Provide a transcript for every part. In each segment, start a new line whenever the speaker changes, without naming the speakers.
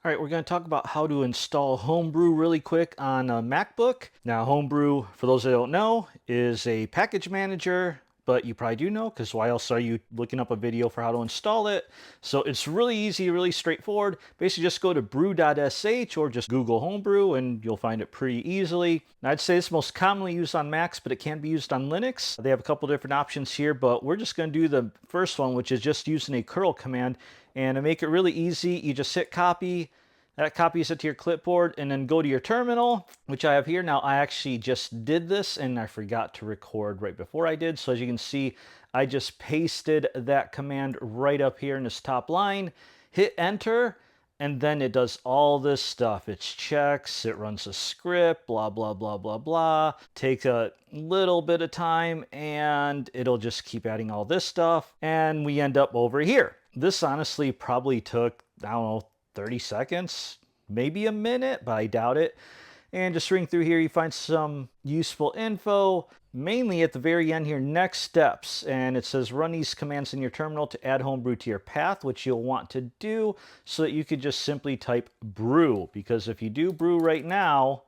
All right, we're going to talk about how to install Homebrew really quick on a MacBook. Now, Homebrew, for those that don't know, is a package manager, but you probably do know because why else are you looking up a video for how to install it? So it's really easy, really straightforward. Basically, just go to brew.sh or just Google Homebrew and you'll find it pretty easily. Now, I'd say it's most commonly used on Macs, but it can be used on Linux. They have a couple different options here, but we're just going to do the first one, which is just using a curl command. And to make it really easy, you just hit copy. That copies it to your clipboard and then go to your terminal, which I have here. Now, I actually just did this and I forgot to record right before I did. So as you can see, I just pasted that command right up here in this top line, hit enter, and then it does all this stuff. It checks, it runs a script, blah, blah, blah, blah, blah. Takes a little bit of time and it'll just keep adding all this stuff. And we end up over here. This honestly probably took, I don't know, 30 seconds, maybe a minute, but I doubt it. And just ring through here, you find some useful info, mainly at the very end here, next steps. And it says run these commands in your terminal to add Homebrew to your path, which you'll want to do so that you could just simply type brew. Because if you do brew right now,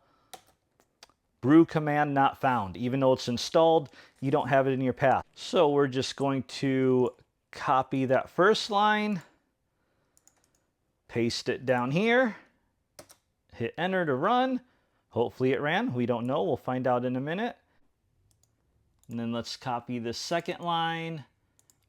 brew command not found. Even though it's installed, you don't have it in your path. So we're just going to copy that first line, paste it down here, hit enter to run. Hopefully it ran. We don't know. We'll find out in a minute. And then let's copy the second line,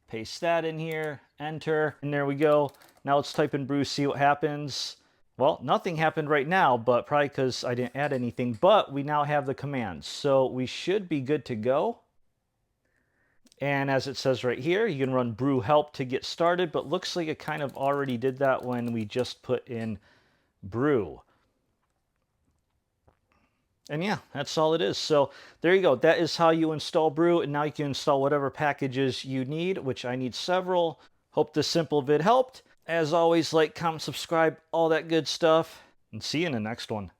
paste that in here, enter, and there we go. Now let's type in brew, see what happens. Well, nothing happened right now, but probably because I didn't add anything, but we now have the commands. So we should be good to go. And as it says right here, you can run brew help to get started, but looks like it kind of already did that when we just put in brew. And yeah, that's all it is. So there you go. That is how you install brew. And now you can install whatever packages you need, which I need several. Hope this simple vid helped. As always, like, comment, subscribe, all that good stuff. And see you in the next one.